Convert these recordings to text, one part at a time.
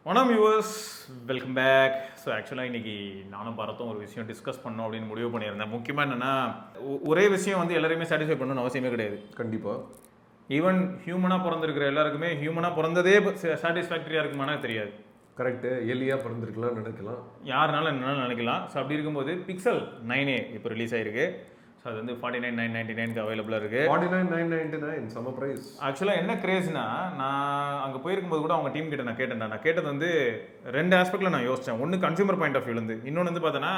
வணக்கம் viewers, welcome back. So ஆக்சுவலாக இன்றைக்கி நானும் பரத்தும் ஒரு விஷயம் டிஸ்கஸ் பண்ணோம் அப்படின்னு முடிவு பண்ணியிருந்தேன். முக்கியமாக என்னென்னா, ஒரே விஷயம் வந்து எல்லாருமே சாட்டிஸ்ஃபை பண்ணணும்னு அவசியமே கிடையாது. கண்டிப்பாக. ஈவன் ஹியூமனாக பிறந்திருக்கிற எல்லாருக்குமே ஹியூமனாக பிறந்ததே சாட்டிஸ்ஃபேக்டரியாக இருக்குமானா தெரியாது. கரெக்டு. எலியாக பிறந்திருக்கலாம் நினைக்கலாம், யாருனாலும் என்னென்னு நினைக்கலாம். ஸோ அப்படி இருக்கும்போது பிக்சல் 9a இப்போ ரிலீஸ் ஆகிருக்கு. ஸோ அது வந்து 49,999 அவைலபிளாக இருக்குது. 49,999 செம ப்ரைஸ். ஆக்சுவலாக என்ன கிரேஸ்னா, நான் அங்கே போயிருக்கும்போது கூட அவங்க டீம் கிட்ட நான் கேட்டது வந்து ரெண்டு ஆஸ்பெக்டில் நான் யோசித்தேன். ஒன்று கன்சூமர் பாயிண்ட் ஆஃப் வியூலேருந்து, இன்னொன்று வந்து பார்த்தோன்னா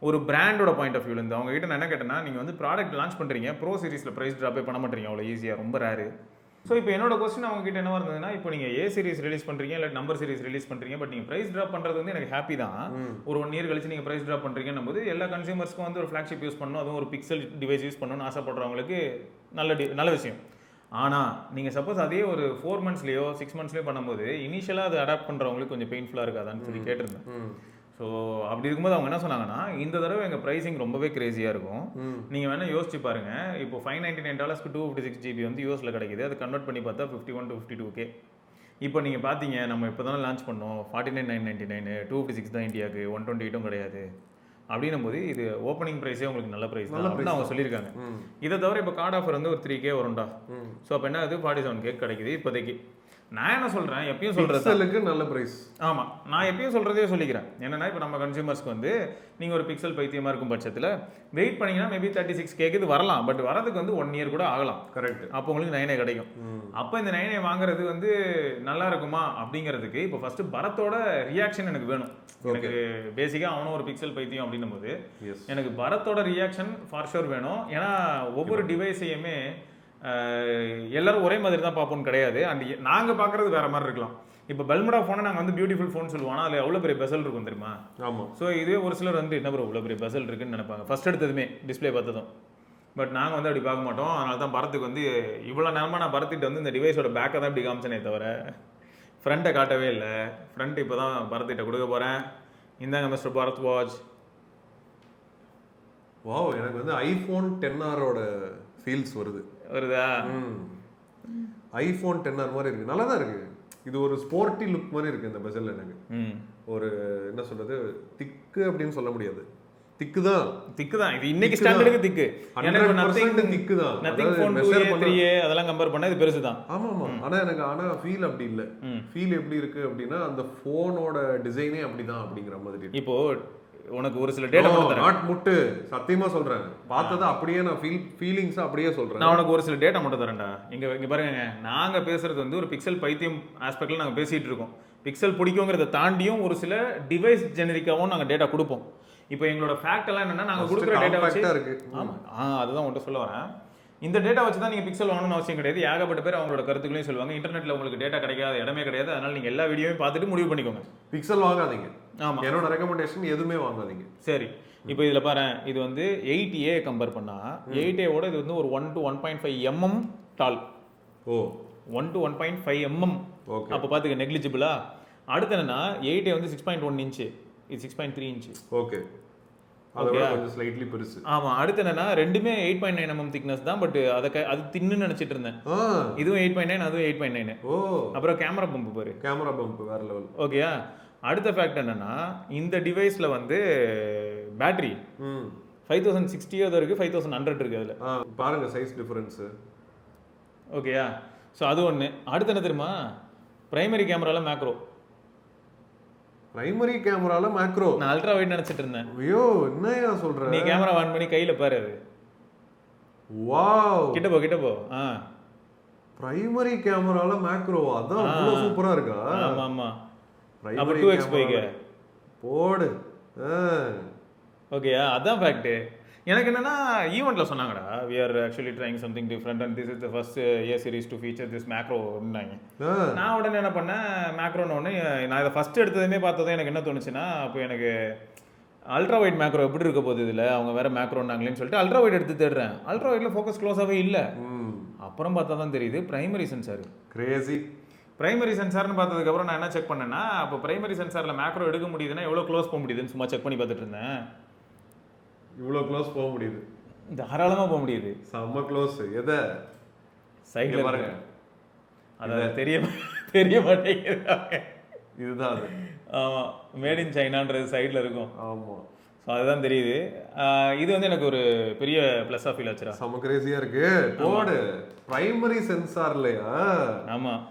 ஒரு பிராண்டோட பாயிண்ட் ஆஃப் வியூலேருந்து. அவங்க கிட்ட நான் என்ன கேட்டேன்னா, நீங்கள் வந்து ப்ராடக்ட் லான்ச் பண்ணுறீங்க, ப்ரோ சீரிஸில் ப்ரைஸ் ட்ராப்பே பண்ண மாட்டீங்க அவ்வளோ ஈஸியாக, ரொம்ப ரேரு. ஸோ இப்போ என்னோட கொஸ்டின் அவங்க கிட்ட என்ன இருந்ததுன்னா, இப்போ நீங்கள் ஏ சீரிஸ் ரிலீஸ் பண்ணுறீங்க இல்லை நம்பர் சீரிஸ் ரிலீஸ் பண்ணுறீங்க, பட் நீங்கள் ப்ரைஸ் ட்ராப் பண்ணுறது வந்து எனக்கு ஹாப்பி தான். ஒரு 1 இயர் கழிச்சு நீங்கள் ப்ரைஸ் ட்ராப் பண்ணுறீங்கன்னும் போது எல்லா கன்சியூமர்ஸ்க்கும் வந்து ஒரு ஃப்ளாக்ஷிப் யூஸ் பண்ணணும், அதுவும் ஒரு பிக்சல் டிவைஸ் யூஸ் பண்ணணும்னு ஆசைப்படுறவங்களுக்கு நல்ல விஷயம். ஆனால் நீங்கள் சப்போஸ் அதே ஒரு 4 மந்த்ஸ்லேயோ 6 மந்த்ஸ்லேயோ பண்ணும்போது இனிஷியலாக அதை அடாப்ட் பண்ணுறவங்களுக்கு கொஞ்சம் பெயின்ஃபுல்லாக இருக்காதான்னு சொல்லி கேட்டிருந்தேன். ஸோ அப்படி இருக்கும்போது அவங்க என்ன சொன்னாங்கன்னா, இந்த தடவை எங்கள் ப்ரைஸிங் ரொம்பவே கிரேசியாக இருக்கும், நீங்கள் வேணால் யோசிச்சு பாருங்கள். இப்போ $599 256 GB வந்து யூஎஸில் கிடைக்குது, அது கன்வெர்ட் பண்ணி பார்த்தா 51 to 52K. இப்போ நீங்கள் பார்த்தீங்க, நம்ம இப்போ தானே லான்ச் பண்ணோம், 49,999 256 தான் இந்தியாவுக்கு, 128 கிடையாது. அப்படின்னும் போது இது ஓப்பனிங் ப்ரைஸே உங்களுக்கு நல்ல ப்ரைஸ் தான் அப்படின்னு அவங்க சொல்லியிருக்காங்க. இதை தவிர இப்போ கார்டு ஆஃபர் வந்து ஒரு 3K வரும்டா. ஸோ அப்போ என்ன, அது 47K கிடைக்குது இப்போதைக்கு. நான் என்ன சொல்கிறேன், எப்பயும் சொல்கிறது நல்ல ப்ரைஸ். ஆமாம், நான் எப்பயும் சொல்கிறதே சொல்லிக்கிறேன். என்னென்னா, இப்போ நம்ம கன்சியூமர்ஸ்க்கு வந்து நீங்கள் ஒரு பிக்சல் பைத்தியமாக இருக்கும் பட்சத்தில் வெயிட் பண்ணிங்கன்னா மேபி 36K இது வரலாம், பட் வரதுக்கு வந்து 1 இயர் கூட ஆகலாம். கரெக்ட். அப்போ உங்களுக்கு 9A கிடைக்கும். அப்போ இந்த 9A வாங்குறது வந்து நல்லா இருக்குமா அப்படிங்கிறதுக்கு இப்போ ஃபஸ்ட்டு பரத்தோட ரியாக்ஷன் எனக்கு வேணும். எனக்கு பேசிக்காக அவனும் ஒரு பிக்சல் பைத்தியம் அப்படின்னும் போது எனக்கு பரத்தோட ரியாக்ஷன் ஃபார் ஷூர் வேணும். ஏன்னா ஒவ்வொரு டிவைஸையுமே எல்லாரும் ஒரே மாதிரி தான் பார்ப்போம்னு கிடையாது. அண்ட் நாங்கள் பார்க்குறது வேறு மாதிரி இருக்கலாம். இப்போ பெல்முடா ஃபோனை நாங்கள் வந்து பியூட்டிஃபுல் ஃபோன் சொல்லுவோம், ஆனால் அதில் எவ்வளோ பெரிய பெசல் இருக்கும் தெரியுமா? ஆமாம். ஸோ இதுவே ஒரு சிலர் வந்து என்ன ப்ரோ இவ்வளோ பெரிய பெசல் இருக்குன்னு நினைப்பாங்க ஃபஸ்ட் எடுத்ததுமே டிஸ்பிளே பார்த்ததும். பட் நாங்கள் வந்து அப்படி பார்க்க மாட்டோம். அதனால தான் பரத்துக்கு வந்து இவ்வளோ நேரமாக நான் பரத்திட்டு வந்து இந்த டிவைஸோட பேக்கை தான் இப்படி காமிச்சனே தவிர ஃப்ரண்ட்டை காட்டவே இல்லை. ஃப்ரண்ட் இப்போ தான் பரத்திட்ட கொடுக்க போகிறேன். இந்தாங்க மிஸ்டர் பரத் வாட்ச். வாவ், எனக்கு வந்து iPhone XR ஃபீல்ஸ் வருதா? iPhone XR மாதிரி இருக்கு, நல்லா தான் இருக்கு. இது ஒரு ஸ்போர்ட்டி லுக் மாதிரி இருக்கு இந்த பெசல். எனக்கு ஒரு என்ன சொல்றது, திக்கு அப்படின்னு சொல்ல முடியாது, திக்கு தான் இது இன்னைக்கு ஸ்டாண்டர்டுக்கு திக்கு. எனக்கு நதிங் திக்கு தான். நதிங் ஃபோன் 3A அதெல்லாம் கம்பேர் பண்ணா இது பெருசு தான். ஆமா. ஆனா ஃபீல் அப்படி இல்ல. ஃபீல் எப்படி இருக்கு அப்படின்னா, அந்த போனோட டிசைனே அப்படிதான் அப்படிங்கிற மாதிரி. இப்போ உனக்கு ஒரு சில டேட்டா மட்டும் முட்டு சத்தியமா சொல்றேன், பார்த்ததை அப்படியே நான் ஃபீலிங்ஸா அப்படியே சொல்றேன். நான் உனக்கு ஒரு சில டேட்டா மட்டும் தரேன்டா. இங்க பாருங்க, நாங்க பேசுறது வந்து ஒரு பிக்சல் பைத்தியம் ஆஸ்பெக்ட்ல நாங்க பேசிட்டு இருக்கோம். பிக்சல் பிடிக்குங்கிறத தாண்டியும் ஒரு சில டிவைஸ் ஜெனரிக்காவும் நாங்க டேட்டா கொடுப்போம். இப்போ எங்களோட ஃபேக்ட் எல்லாம் என்னன்னா, நாங்க கொடுக்குற டேட்டா வச்சு இருக்கு. ஆமா, அதுதான் உன்கிட்ட சொல்ல வரேன். இந்த டேட்டா வச்சு தான் நீங்கள் பிக்சல் வாங்கணும்னு அவசியம் கிடையாது. ஏகப்பட்ட பேர் அவங்களோட கருத்துக்களையும் சொல்லுவாங்க. இன்டர்நெட்டில் உங்களுக்கு டேட்டா கிடைக்காத இடமே கிடையாது. அதனால் நீங்கள் எல்லா வீடியோவையும் பார்த்துட்டு முடிவு பண்ணிக்கோங்க. பிக்சல் வாங்காதீங்க. ஆமாம், என்னோட ரெக்கமெண்டேஷன் எதுவுமே வாங்காதீங்க. சரி, இப்போ இதில் பாரு, இது வந்து 8A கம்பேர் பண்ணால் 8Aவோட இது வந்து ஒரு 1 to 1.5 mm டால். 1 to 1.5 mm. ஓகே, அப்போ பார்த்துக்க நெக்லிஜிபிளா. அடுத்து என்னன்னா, 8A வந்து 6.1 இன்ச்சு, இது 6.3 இன்ச்சு. ஓகே, கொஞ்சம் ஸ்லைட்லி பெருசு. ஆமா, அடுத்து என்னன்னா, ரெண்டுமே 8.9 mm திக்னஸ் தான். பட் அது தின்னு நினைச்சிட்டு இருந்தேன். இதுவும் 8.9, அதுவும் 8.9. அப்புறம் கேமரா பம்ப் பாரு, கேமரா பம்ப் வேற லெவல். ஓகேயா. அடுத்த ஃபேக்ட் என்னன்னா, இந்த டிவைஸ்ல வந்து பேட்டரி 5060 இருக்கு, 5100 இருக்கு. அதுல பாருங்க சைஸ் டிஃபரன்ஸ். ஓகேயா. ஸோ அது ஒன்று. அடுத்து என்ன தெரியுமா, பிரைமரி கேமரால மேக்ரோ. பிரைமரி கேமரால மேக்ரோ. நான் அல்ட்ரா வைட் நினைச்சிட்டு இருந்தேன். ஐயோ, என்னையா சொல்ற? நீ கேமரா ஆன் பண்ணி கையில பாரு. அது வாவ், கிட்ட போ. பிரைமரி கேமரால மேக்ரோ, அதான் அவ்வளவு சூப்பரா இருக்கா? ஆமா. அப்ப 2x போய்க்க போடு. ஓகேயா, அதான் ஃபேக்ட். எனக்கு என்னன்னா, ஈவெண்ட்ல சொன்னாங்கடா, we are actually trying something different and this is the first A series to feature this macro அப்படின்னாங்க. நான் உடனே என்ன பண்ணேன், மேக்ரோன்னு ஒன்று நான் இதை ஃபர்ஸ்ட் எடுத்ததுமே பார்த்ததும் எனக்கு என்ன தோணுச்சுன்னா, அப்போ எனக்கு அல்ட்ரா வைட் மேக்ரோ எப்படி இருக்க போகுது இதில், அவங்க வேற மேக்ரோன்னாங்களேன்னு சொல்லிட்டு அல்ட்ரா வைட் எடுத்து தேடுறேன். அல்ட்ரா வைட்ல ஃபோக்கஸ் க்ளோஸாகவே இல்லை. அப்புறம் பார்த்தா தான் தெரியுது பிரைமரி சென்சார். கிரேசி. பிரைமரி சென்சார்னு பார்த்ததுக்கப்புறம் நான் என்ன செக் பண்ணேன்னா, அப்போ பிரைமரி சென்சாரில் மேக்ரோ எடுக்க முடியுதுன்னா எவ்வளோ க்ளோஸ் போக முடியுதுன்னு சும்மா செக் பண்ணி பார்த்துட்டு இருந்தேன். இவ்வளோ க்ளோஸ் போக முடியுது, தாராளமாக போக முடியுது. செம்ம க்ளோஸ். எதை சைடில் பாருங்க, அதாவது தெரிய மாட்டேங்குது. இதுதான் அது. ஆமாம், மேட் இன் சைனான்றது சைடில் இருக்கும். ஆமாம், ஸோ அதுதான் தெரியுது. இது வந்து எனக்கு ஒரு பெரிய ப்ளஸ்ஸாக ஃபீல் ஆச்சுரா. செம கிரேசியாக இருக்கு. போடு பிரைமரி சென்சார்லையா? ஆமாம்,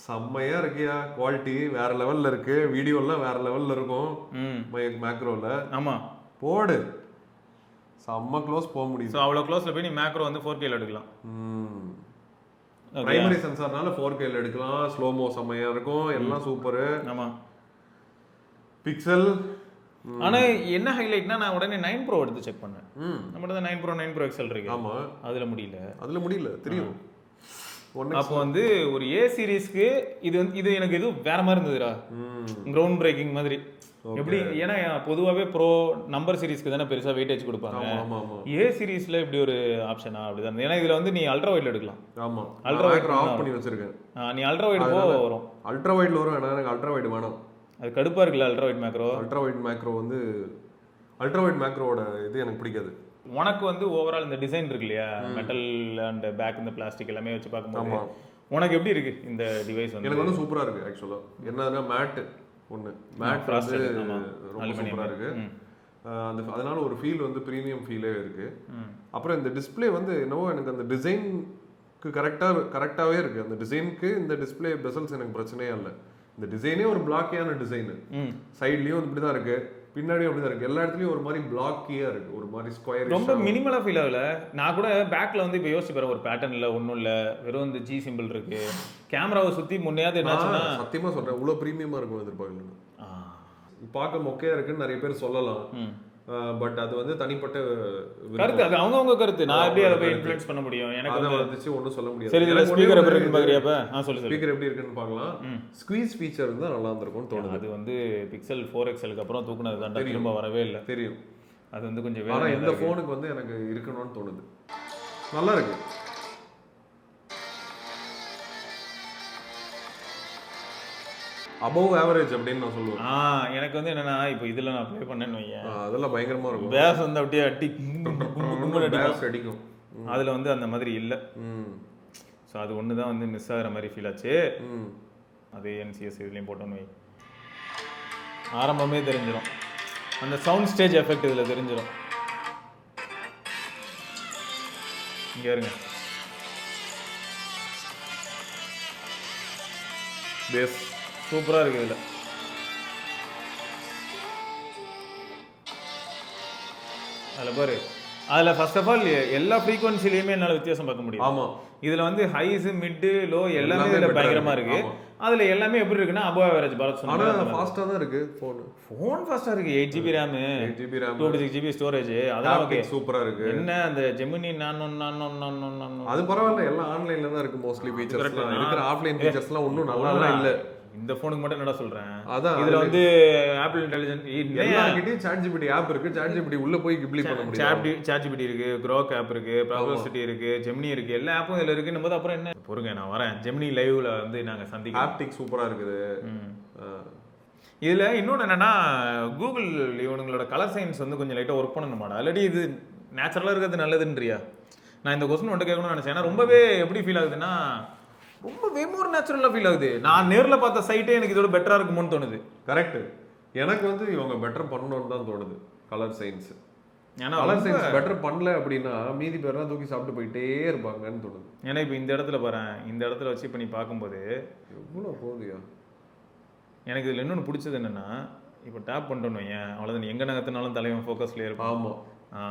செம்மையா இருக்கியா, குவாலிட்டி வேற லெவல்ல இருக்கு, வீடியோலாம் வேற லெவல்ல இருக்கும். மேக்ரோல ஆமாம், போடு செம்ம க்ளோஸ் போக முடியும். ஸோ அவ்வளோ க்ளோஸில் போய் நீ மேக்ரோ வந்து 4Kல எடுக்கலாம். பிரைமரி சென்சார்னால 4Kல எடுக்கலாம், ஸ்லோமோ செம்மையா இருக்கும், எல்லாம் சூப்பரு. ஆமாம், பிக்சல். ஆனா என்ன ஹைலைட்னா நான் உடனே 9 Pro எடுத்து செக் பண்ணேன். நம்மகிட்ட தான் 9 Pro XL இருக்கு. ஆமா, அதுல முடியல தெரியும். அப்போ வந்து ஒரு ஏ சீரிஸ்க்கு இது எனக்கு எதுவும் வேற மாதிரி இருந்ததுடா, கிரவுண்ட் பிரேக்கிங் மாதிரி. எப்படி, ஏன்னா பொதுவாகவே ப்ரோ நம்பர் சீரிஸ்க்கு தானே பெருசா வெயிட்டேஜ் கொடுப்பாங்க. ஏ சீரிஸ்ல இப்படி ஒரு ஆப்ஷனா அப்படிதான். ஏன்னா இதுல வந்து நீ அல்ட்ரா வைட்ல எடுக்கலாம். ஆமா, அல்ட்ரா வைட் ஆஃப் பண்ணி வச்சிருக்கேன். நீ அல்ட்ரா வைட் போ வரும். அல்ட்ரா வைட்ல வரும். எனக்கு அல்ட்ரா வைட் வேணும். அது கடுப்பா இருக்குல்ல ultra wide macro. Ultra wide macro வந்து அல்ட்ரா வைட் மேக்ரோட இது எனக்கு பிடிக்காது. உனக்கு வந்து ஓவரால் இந்த டிசைன் இருக்கு இல்லையா, மெட்டல் அண்ட் பேக் இந்த பிளாஸ்டிக் எல்லாமே வச்சு பார்க்கும்போது உனக்கு எப்படி இருக்கு இந்த டிவைஸ்? வந்து எனக்கு வந்து சூப்பரா இருக்கு ஆக்சுவலா. என்னன்னா மேட் ஒன்று, மேட் வந்து ரொம்ப சூப்பராக இருக்கு. அதனால ஒரு ஃபீல் வந்து ப்ரீமியம் ஃபீலே இருக்கு. அப்புறம் இந்த டிஸ்பிளே வந்து என்னவோ எனக்கு அந்த டிசைனுக்கு கரெக்டாகவே இருக்கு. அந்த டிசைனுக்கு இந்த டிஸ்பிளே பெசல்ஸ் எனக்கு பிரச்சனையே இல்லை. இந்த டிசைனே ஒரு பிளாக்கியான டிசைனு, சைட்லயும் இப்படி தான் இருக்கு, பின்னாடியும் அப்படிதான் இருக்கு, எல்லா இடத்துலயும் ஒரு மாதிரி பிளாக்கியா இருக்கு, ஒரு மாதிரி ஸ்கொயர், ரொம்ப மினிமலா ஃபீல் ஆகல. நான் கூட பேக்ல வந்து இப்போ யோசிச்சு பாரு, ஒரு பேட்டர்ன் இல்ல, ஒன்றும் இல்ல, வெறும் இந்த ஜி சிம்பிள் இருக்கு. கேமராவை சுத்தி முன்னையாவது என்னாச்சுன்னா, சத்தியமா சொல்றேன், இவ்வளவு ப்ரீமியமா இருக்கும் எதிர்பார்க்கல. பார்க்க மொக்கையா இருக்குன்னு நிறைய பேர் சொல்லலாம், பட் அது வந்து தனிப்பட்ட கருத்து, அது அவங்கவங்க கருத்து. நான் எப்படி அதை போய் இன்ஃப்ளூயன்ஸ் பண்ண முடியும்? எனக்கு அதை வந்துச்சு ஒன்றும் சொல்ல முடியாது. சரி, இதுல ஸ்பீக்கர் எப்படி இருக்குன்னு பாக்குறியாப்ப? சொல்லு. ஸ்பீக்கர் எப்படி இருக்குன்னு பார்க்கலாம். ஸ்குவீஸ் ஃபீச்சர் இருந்தா நல்லா இருந்திருக்கும்னு தோணுது. அது வந்து பிக்சல் 4XL அப்புறம் தூக்குனது தான், திரும்ப வரவே இல்லை. தெரியும், அது வந்து கொஞ்சம் வேற. இந்த ஃபோனுக்கு வந்து எனக்கு இருக்கணும்னு தோணுது. நல்லா இருக்கு. அபவ் ஆவரேஜ் அப்படின்னு நான் சொல்லுவேன். எனக்கு வந்து என்னன்னா, இப்போ இதுல நான் ப்ளே பண்ணேன்னு வையேன், அதெல்லாம் பயங்கரமா இருக்கும். பேஸ் வந்து அப்படியே அடிக்கும். அதுல வந்து அந்த மாதிரி இல்லை. ஸோ அது ஒன்று தான் வந்து மிஸ் ஆகிற மாதிரி ஃபீல் ஆச்சு. அதே NCS இதுலேயும் போட்டோன்னு வை, ஆரம்பமே தெரிஞ்சிடும். அந்த சவுண்ட் ஸ்டேஜ் எஃபெக்ட் இதில் தெரிஞ்சிடும். இங்கே இருங்க, பேஸ் சூப்பராக இருக்குது இதில். அதில் பாரு, அதில் ஃபர்ஸ்ட் ஆஃப் ஆல் எல்லா ஃப்ரீக்வன்சிலையுமே என்னால் வித்தியாசம் பார்க்க முடியும். ஆமாம், இதில் வந்து ஹைஸ், மிட்டு, லோ எல்லாமே இதில் பயங்கரமாக இருக்கு. அதில் எல்லாமே எப்படி இருக்குன்னா அபவ் ஆவரேஜ். பாரத் சொன்னா ஃபாஸ்ட்டாக தான் இருக்கு ஃபோன் ஃபாஸ்ட்டாக இருக்கு. 8GB RAM, 256GB ஸ்டோரேஜ், அதெல்லாம் ஓகே, சூப்பராக இருக்கு. என்ன அந்த ஜெமினி நான் அது பரவாயில்ல, எல்லாம் ஆன்லைன்ல தான் இருக்கு மோஸ்ட்லி. ஃபீச்சர்ஸ் இருக்கிற ஆஃப்லைன் ஃபீச்சர்ஸ்லாம் ஒன்றும் நல்லா இல்லை. இந்த ஃபோனுக்கு மட்டும் என்னடா சொல்றேன், அதான் இதுல வந்து ஆப்பிள் இன்டெலிஜென்ட் எல்லார்கிட்டயும் ChatGPT ஆப் இருக்கு. ChatGPT உள்ள போய் கிப்ளி பண்ண முடியும். ChatGPT இருக்கு, Grok ஆப் இருக்கு, Perplexity இருக்கு, Gemini இருக்கு, எல்லா ஆப்பும் இதுல இருக்கு. நம்ம அப்புறம் என்ன பொறுங்க, நான் வரேன். Gemini லைவ்ல வந்து நாங்க சந்திக்கிறோம். ஆப்டிக் சூப்பரா இருக்குது. இதுல இன்னொன்னு என்னன்னா, கூகுள் இவனுங்களோட கலர் சயின்ஸ் வந்து கொஞ்சம் லைட்டா ஒர்க் பண்ணணுமாடா, இல்லாட்டி இது நேச்சுரலா இருக்கிறது நல்லதுன்றியா? நான் இந்த கொஸ்டின் மட்டும் கேட்கணும்னு நினைச்சேன். ஏன்னா ரொம்பவே எப்படி ஃபீல் ஆகுதுன்னா, ரொம்ப வேமோர் நேச்சுரலா ஃபீல் ஆகுது. நான் நேர்ல பார்த்த சைட்டே எனக்கு இதோட பெட்டரா இருக்குமோன்னு தோணுது. கரெக்ட். எனக்கு வந்து இவங்க பெட்டர் பண்ணணும்னு தான் தோணுது கலர் சயின்ஸ். ஏன்னா கலர் சயின்ஸ் பெட்டர் பண்ணல அப்படின்னா மீதி பேர்லாம் தூக்கி சாப்பிட்டு போயிட்டே இருப்பாங்கன்னு தோணுது. ஏன்னா இப்போ இந்த இடத்துல பாரு, இந்த இடத்துல வச்சு இப்போ நீ பார்க்கும்போது எவ்வளோ போகுதியா. எனக்கு இதில் இன்னொன்று பிடிச்சது என்னன்னா, இப்போ டேப் பண்ணிட்டோன்னு வையன், அவ்வளோதான், எங்கே நகர்த்தினாலும் தலைவன் ஃபோக்கஸ்லேயே இருக்கும். ஆமாம்,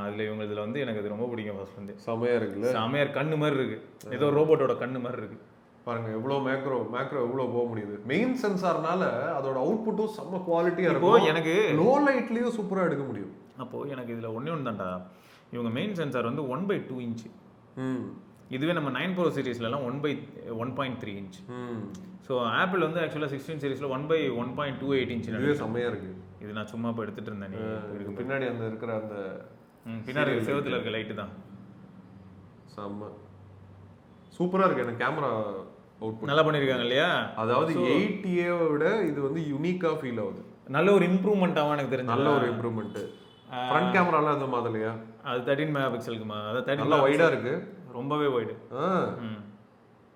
அதில் இவங்க இதில் வந்து எனக்கு அது ரொம்ப பிடிக்கும். ஃபர்ஸ்ட் வந்து செமையாக இருக்குல்ல, செமையார் கண்ணு மாதிரி இருக்கு, ஏதோ ரோபோட்டோட கண்ணு மாதிரி இருக்கு. பாருங்க எவ்வளோ மேக்ரோ எவ்வளோ போக முடியுது. மெயின் சென்சார்னால அதோட அவுட்புட்டும் செம்ம குவாலிட்டியாக இருக்கும். எனக்கு லோ லைட்லேயும் சூப்பராக எடுக்க முடியும். அப்போது எனக்கு இதில் ஒன்று தான்டா, இவங்க மெயின் சென்சார் வந்து 1/2 இன்ச். இதுவே நம்ம 9 Pro சீரீஸ்லாம் 1/1.3 இன்ச். ஸோ ஆப்பிள் வந்து ஆக்சுவலாக 16 சீரீஸில் 1/1.28 இன்ச். இதுவே செம்மையாக இருக்கு. இது நான் சும்மா இப்போ எடுத்துகிட்டு இருந்தேன். இதுக்கு பின்னாடி அந்த இருக்கிற அந்த பின்னாடி செவத்தில் இருக்க லைட்டு தான் செம்ம சூப்பராக இருக்கு. எனக்கு கேமரா அவுட்புட் நல்லா பண்ணியிருக்காங்க இல்லையா? அதாவது 8A விட இது வந்து யூனிக்காக ஃபீல் ஆகுது. நல்ல ஒரு இம்ப்ரூவ்மெண்ட்டாகவும் எனக்கு தெரிஞ்சு, நல்ல ஒரு இம்ப்ரூவ்மெண்ட். ஃப்ரண்ட் கேமராலாம் எதுவும் மாதிரியா? அது 13 மெகாபிக்சலுக்குமா? அது 13 நல்லா வைடாக இருக்கு, ரொம்பவே வைடு.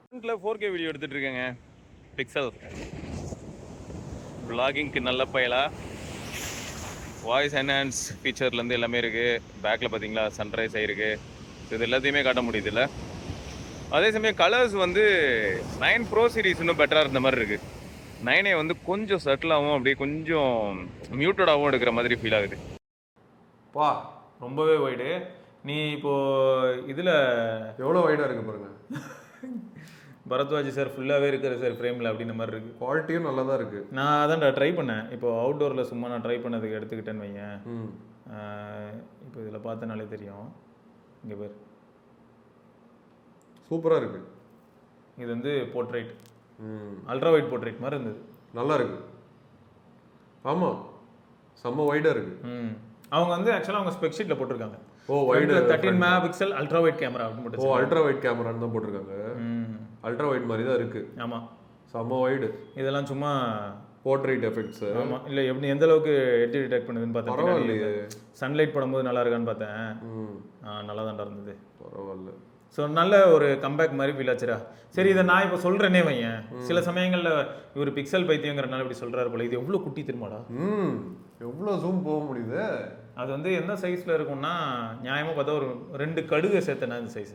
ஃப்ரண்ட்ல 4K வீடியோ எடுத்துட்டு இருக்கேங்க. பிக்சல் vloggingக்கு நல்ல பயலா. வாய்ஸ் என்ஹான்ஸ் ஃபீச்சர்லேருந்து எல்லாமே இருக்குது. பேக்கில் பார்த்தீங்களா சன்ரைஸ் ஆகிருக்கு. இது எல்லாத்தையுமே காட்ட முடியுது இல்லை. அதே சமயம் கலர்ஸ் வந்து 9 ப்ரோ சீரிஸ் இன்னும் பெட்டராக இருந்த மாதிரி இருக்குது. 9A வந்து கொஞ்சம் சட்டிலாகவும் அப்படியே கொஞ்சம் மியூட்டடாகவும் எடுக்கிற மாதிரி ஃபீல் ஆகுது. பா ரொம்பவே வைடு. நீ இப்போ இதில் எவ்வளோ வைடாக இருக்குது பாருங்க. பரத்வாஜ் சார் ஃபுல்லாகவே இருக்கிற சார் ஃப்ரேமில் அப்படின்ற மாதிரி இருக்குது. குவாலிட்டியும் நல்லா தான் இருக்குது. நான் அதான் ட்ரை பண்ணேன். இப்போ அவுட்டோரில் சும்மா நான் ட்ரை பண்ணதுக்கு எடுத்துக்கிட்டேன்னு வையேன். இப்போ இதில் பார்த்தனாலே தெரியும். இங்கே பேர் சூப்பராக இருக்குது. இது வந்து போர்ட்ரைட், அல்ட்ரா வைட் போர்ட்ரைட் மாதிரி இருந்தது. நல்லா இருக்கு. ஆமாம், செம்ம வைடாக இருக்குது. அவங்க வந்து ஆக்சுவலாக அவங்க ஸ்பெக் ஷீட்டில் போட்டிருக்காங்க. ஓ wide 13 mega pixel ultra wide camera அப்படின்னு போட்டு. ஓ அல்ட்ரா வைட் கேமரான்னு தான் போட்டிருக்காங்க. அல்ட்ரா வைட் மாதிரி தான் இருக்குது. ஆமாம், செம்ம வைடு. இதெல்லாம் சும்மா போர்ட்ரைட் எஃபெக்ட்ஸ். ஆமாம், இல்லை எப்படி எந்த அளவுக்கு எட்ஜ் டிடெக்ட் பண்ணுதுன்னு பார்த்தேன். பரவாயில்லையே, சன்லைட் படும்போது நல்லா இருக்கான்னு பார்த்தேன். நல்லா தான் இருந்தது. பரவாயில்ல. ஸோ நல்ல ஒரு கம்பேக் மாதிரி ஃபீல் ஆச்சுரா. சரி, இதை நான் இப்போ சொல்கிறேனே வையன், சில சமயங்களில் இவர் பிக்சல் பைத்தியங்கிறனால இப்படி சொல்கிறாரு போல. இது எவ்வளோ குட்டி திருமாடா, எவ்வளோ ஜூம் போக முடியுது. அது வந்து எந்த சைஸில் இருக்கும்னா நியாயமாக பார்த்தா ஒரு 2 கடுகு சேர்த்தனா அந்த சைஸ்.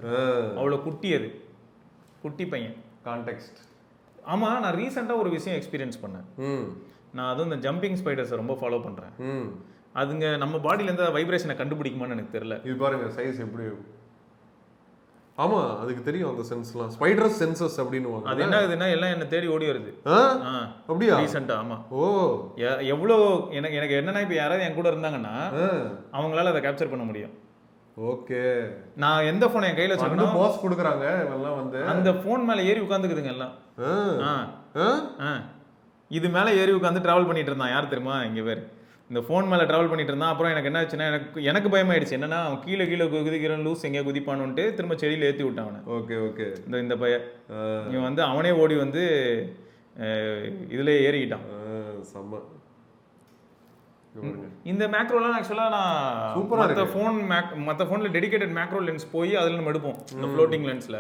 அவ்வளோ குட்டி, அது குட்டி பையன். கான்டெக்ஸ்ட். ஆமாம், நான் ரீசெண்டாக ஒரு விஷயம் எக்ஸ்பீரியன்ஸ் பண்ணேன். நான் அதுவும் இந்த ஜம்பிங் ஸ்பைடர்ஸை ரொம்ப ஃபாலோ பண்ணுறேன். அதுங்க நம்ம பாடியிலேருந்து வைப்ரேஷனை கண்டுபிடிக்குமான்னு எனக்கு தெரியல. இது பாருங்க சைஸ் எப்படி. ஆமாம், அதுக்கு தெரியும் அந்த சென்ஸ்லாம். ஸ்பைடர் சென்சஸ் அப்படின்னு. அது என்ன ஆகுதுன்னா எல்லாம் என்ன தேடி ஓடி வருது. அப்படியா? ரீசெண்டாக. ஆமாம். ஓ எவ்வளோ எனக்கு என்னன்னா இப்போ யாராவது என் கூட இருந்தாங்கன்னா அவங்களால அதை கேப்சர் பண்ண முடியும். ஓகே. நான் எந்த ஃபோனை என் கையில் வச்சுக்கணும் பாஸ் கொடுக்குறாங்க இவெல்லாம் வந்து அந்த ஃபோன் மேலே ஏறி உட்காந்துக்குதுங்க எல்லாம். இது மேலே ஏறி உட்காந்து ட்ராவல் பண்ணிட்டு இருந்தான். யார் தெரியுமா? இங்கே பேர் இந்த ஃபோன் மேலே ட்ராவல் பண்ணிட்டு இருந்தான். அப்புறம் எனக்கு என்ன ஆச்சுன்னா எனக்கு பயமாயிடுச்சு. என்னன்னா அவன் கீழே குதிக்கிறான், லூஸ் எங்கேயா குதிப்பானுன்ட்டு திரும்ப செடியில் ஏற்றி விட்டான் அவனை. Okay okay. இந்த பையன் இவன் வந்து அவனே ஓடி வந்து இதுல ஏறிக்கிட்டான். செம்ம. இந்த மேக்ரோலாம் ஆக்சுவலாக நான் மற்ற ஃபோனில் டெடிகேட்டட் மேக்ரோ லென்ஸ் போய் அதில் நம்ம எடுப்போம் இந்த ஃப்ளோட்டிங் லென்ஸில்.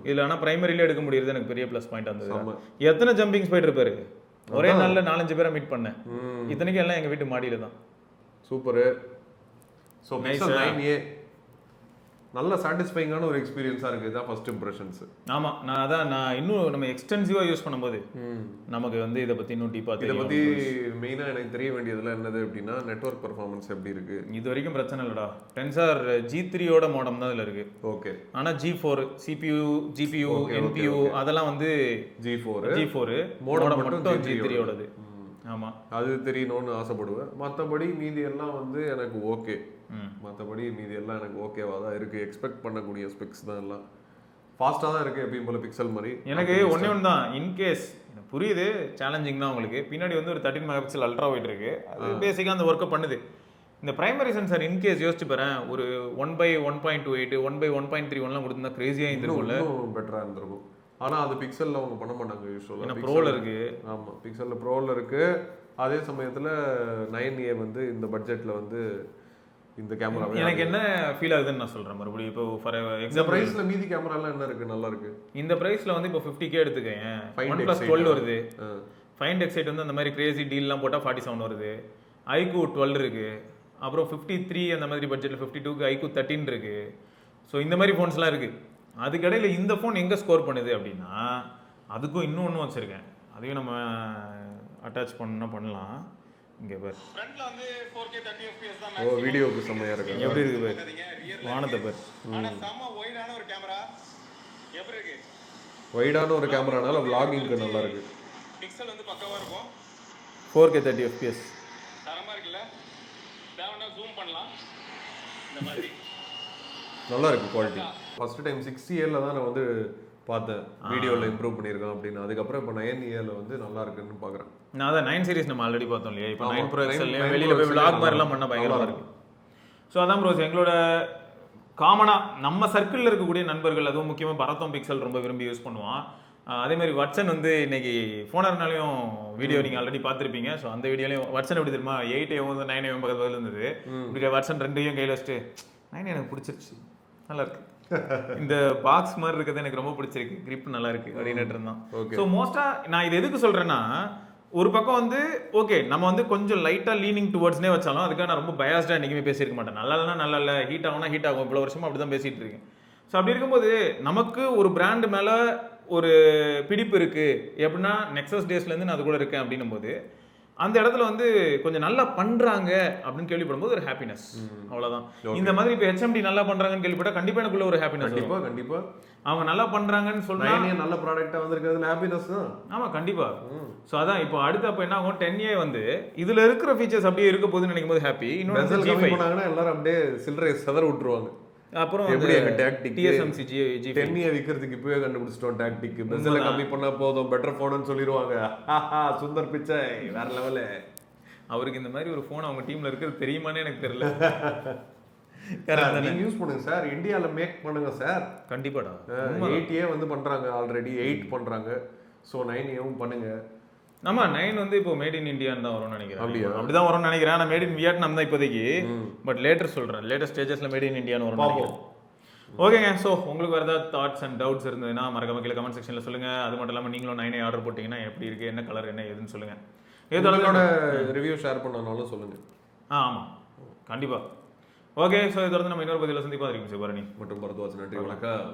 இதில் ஆனால் ப்ரைமரியில எடுக்க முடியுது. எனக்கு பெரிய ப்ளஸ் பாயிண்ட் இருந்தது. எத்தனை ஜம்பிங் ஸ்பைடர் பேரு ஒரே நாள்ல 4-5 பேரை மீட் பண்ணேன். இத்தனைக்கும் எல்லாம் எங்க வீட்டு மாடியில தான். சூப்பர். ஸோ பிக்சல் 9A நல்ல சாட்டிஸ்ஃபைங்கான ஒரு எக்ஸ்பீரியன்ஸாக இருக்குது. இதான் ஃபர்ஸ்ட் இம்ப்ரெஷன்ஸ். ஆமாம், நான் இன்னும் நம்ம எக்ஸ்டென்சிவாக யூஸ் பண்ணும்போது நமக்கு வந்து இதை பற்றி இன்னும் டீப்பாக இதை பற்றி மெயினாக எனக்கு தெரிய வேண்டியதுலாம் என்னது அப்படின்னா நெட்வொர்க் பெர்ஃபார்மன்ஸ் எப்படி இருக்குது. இது வரைக்கும் பிரச்சனை இல்லைடா. டென்சார் G3யோட மாடம் தான் இதில் இருக்குது. ஓகே. ஆனால் G4 CPU GPU NPU அதெல்லாம் வந்து G4 மோடம் மட்டும் G3யோடது. ஆமாம், அது தெரியணும்னு ஆசைப்படுவேன். மற்றபடி மீதி எல்லாம் வந்து எனக்கு ஓகே. மற்றபடி மீதி எல்லாம் எனக்கு ஓகேவா தான் இருக்குது. எக்ஸ்பெக்ட் பண்ணக்கூடிய ஸ்பெக்ஸ் தான் எல்லாம் ஃபாஸ்ட்டாக தான் இருக்குது எப்பயும் போல பிக்சல் மாதிரி. எனக்கு ஒன்றே ஒன்று தான், இன்கேஸ் எனக்கு புரியுது சேலஞ்சிங் தான் உங்களுக்கு. பின்னாடி வந்து ஒரு 13 மெகா பிக்சல் அல்ட்ரா வைட் இருக்குது. அது பேசிக்காக அந்த ஒர்க்கை பண்ணுது. இந்த பிரைமரி சென்சார் இன்கேஸ் யோசிச்சு பாறேன், ஒரு 1/1.28 1/1.31 கொடுத்துருந்தா கிரேசியாக இருந்திருக்கும்ல. பெட்டராக இருந்திருக்கும். ஆனால் அது பிக்சலில் அவங்க பண்ண மாட்டாங்க யூஸ்வலாக. ப்ரோவில் இருக்குது. ஆமாம், பிக்சலில் ப்ரோவில் இருக்குது. அதே சமயத்தில் 9A வந்து இந்த பட்ஜெட்டில் வந்து இந்த கேமரா எனக்கு என்ன ஃபீல் ஆகுதுன்னு நான் சொல்கிறேன் மறுபடியும். இப்போ ஃபார் எக்ஸாம்பிள் ப்ரைஸில் மீதி கேமராலாம் என்ன இருக்குது, நல்லா இருக்குது. இந்த ப்ரைஸில் வந்து இப்போ 50K எடுத்துக்கேன். 1+12 வருது. Find X8 வந்து அந்த மாதிரி கிரேசி டீல்லாம் போட்டால் 47 வருது. iQOO 12 இருக்குது. அப்புறம் 53 அந்த மாதிரி பட்ஜெட்டில் 52க்கு iQOO 13 இருக்குது. ஸோ இந்த மாதிரி ஃபோன்ஸ்லாம் இருக்குது. அதுக்கடையில் இந்த ஃபோன் எங்கே ஸ்கோர் பண்ணுது அப்படின்னா அதுக்கும் இன்னொன்று வச்சுருக்கேன். அதையும் நம்ம அட்டாச் பண்ணலாம். இங்கே பார், ஃப்ரண்ட்ல வந்து 4K 30 fps தான். ஓ வீடியோக்கு செமையா இருக்கு. எப்படி இருக்கு பார், வானத்தை பார். ஆனா செம வைடான ஒரு கேமரா. எப்படி இருக்கு? வைடான ஒரு கேமரானால vloggingக்கு நல்லா இருக்கு. பிக்சல் வந்து பக்கவா இருக்கும். 4K 30 fps தரமா இருக்குல்ல. தேவனா ஜூம் பண்ணலாம். இந்த மாதிரி நல்லா இருக்கு குவாலிட்டி. ஃபர்ஸ்ட் டைம் 6A-ல தான் நான் வந்து பார்த்தேன் வீடியோவில் இம்ப்ரூவ் பண்ணியிருக்கோம் அப்படின்னு. அதுக்கப்புறம் இப்போ 9A-ல வந்து நல்லா இருக்குன்னு பார்க்குறேன். நான் அதான் 9 சீரிஸ் நம்ம ஆல்ரெடி பார்த்தோம் இல்லையா. இப்போ 9 Pro XL வெளியில் போய் vlog மாதிரிலாம் பண்ண பயங்கரமாக இருக்கு. ஸோ அதான் ப்ரோஸ் எங்களோட காமனாக நம்ம சர்க்கிளில் இருக்கக்கூடிய நண்பர்கள், அதுவும் முக்கியமாக பரத்தம் பிக்சல் ரொம்ப விரும்பி யூஸ் பண்ணுவான். அதே மாதிரி வட்சன் வந்து இன்னைக்கு ஃபோனர்னாலையும் வீடியோ நீங்கள் ஆல்ரெடி பார்த்துருப்பீங்க. ஸோ அந்த வீடியோலையும் வட்சன் எப்படி தெரியுமா, 8A வந்து 9A பக்கத்தில் இருந்தது. இப்படி வட்சன் 2ஐயும் கையில் வச்சுட்டு 9 எனக்கு பிடிச்சிருச்சு, நல்லா இருக்கு, இந்த பாக்ஸ் மாதிரி இருக்கிறது எனக்கு ரொம்ப பிடிச்சிருக்கு, கிரிப் நல்லா இருக்கு அப்படின்னு இருந்தான். ஸோ மோஸ்டா நான் இது எதுக்கு சொல்றேன்னா, ஒரு பக்கம் வந்து ஓகே நம்ம வந்து கொஞ்சம் லைட்டாக லீனிங் டுவர்ட்ஸ்னே வச்சாலும் அதுக்காக நான் ரொம்ப பயாஸ்டாக என்றைக்குமே பேசியிருக்க மாட்டேன். நல்லா இல்லைனா நல்லா இல்லை, ஹீட் ஆகும்னா ஹீட் ஆகும், இவ்வளோ வருஷமா அப்படி தான் பேசிகிட்டு இருக்கேன். ஸோ அப்படி இருக்கும்போது நமக்கு ஒரு பிராண்டு மேலே ஒரு பிடிப்பு இருக்குது எப்படின்னா நெக்ஸஸ் டேஸ்லேருந்து நான் அது கூட இருக்கேன் அப்படின்னும் போது அந்த இடத்துல வந்து கொஞ்சம் நல்லா பண்றாங்க அப்படின்னு கேள்விப்படும்போது ஒரு ஹாப்பினஸ், அவ்வளவுதான். இந்த மாதிரி இப்போ HMD நல்லா பண்றாங்கன்னு கேள்விப்பட்டா கண்டிப்பா எனக்குள்ள ஒரு ஹாப்பினஸ். கண்டிப்பா கண்டிப்பா அவங்க நல்லா பண்றாங்கன்னு சொன்னா நல்ல ப்ராடக்ட்டா வந்திருக்கிறதுல ஹாப்பினஸ் தான். ஆமா கண்டிப்பா. ஸோ அதான் இப்போ அடுத்து அப்போ என்ன ஆகும், 10A வந்து இதுல இருக்கிற ஃபீச்சர்ஸ் அப்படியே இருக்க போகுதுன்னு நினைக்கும் போது ஹாப்பி. இன்னொரு கம்மி பண்ணாங்கன்னா எல்லாரும் அப்படியே சில்லறை செதற விட்டுருவாங்க. அப்புறம் எப்படி டாக்டிக் TSMC G5 10A விக்கிறதுக்கு இப்பவே கண்டுபிடிச்சிட்டோம் டாக்டிக். பெசல கம்மி பண்ணா போதும், பெட்டர் போன்னு சொல்லிடுவாங்க. சுந்தர் பிச்சை வேற லெவலு. அவருக்கு இந்த மாதிரி ஒரு போன் அவங்க டீம்ல இருக்கிறது தெரியுமானே எனக்கு தெரியல. நீங்க யூஸ் பண்ணுங்க சார், இந்தியால மேக் பண்ணுங்க சார். கண்டிப்பாடா. 8A வந்து பண்றாங்க ஆல்ரெடி, 8 பண்றாங்க. ஸோ 9Aவும் பண்ணுங்க. ஆமா 9 வந்து இப்போ மேட் இன் இந்தியான்னு தான் வரும்னு நினைக்கிறேன். அப்படிதான் வரும்னு நினைக்கிறேன். நான் மேட் இன் வியட்நாம் தான் இப்போதைக்கு, பட் லேட்டர் சொல்றேன், லேட்டஸ்ட் ஸ்டேஜஸ்ல மேட் இன் இந்தியான்னு வரும். ஓகேங்க. ஸோ உங்களுக்கு வேறு ஏதாவது தாட்ஸ் அண்ட் டவுட்ஸ் இருந்ததுன்னா மறக்காம கீழே கமெண்ட் செக்ஷன்ல சொல்லுங்க. அது மட்டும் இல்லாமல் நீங்களும் 9A ஆர்டர் போட்டீங்கன்னா எப்படி இருக்கு, என்ன கலர், என்ன ஏதுன்னு சொல்லுங்க. இதோட ரிவ்யூ ஷேர் பண்ணனாலும் சொல்லுங்க. ஆமா கண்டிப்பா. ஓகே. ஸோ இதை தொடர்ந்து நம்ம இன்னொரு பதிவில் சந்திப்பா இருக்கீங்க சிவபரணி மற்றும் பரத்வாஜ். நன்றி, வணக்கம்.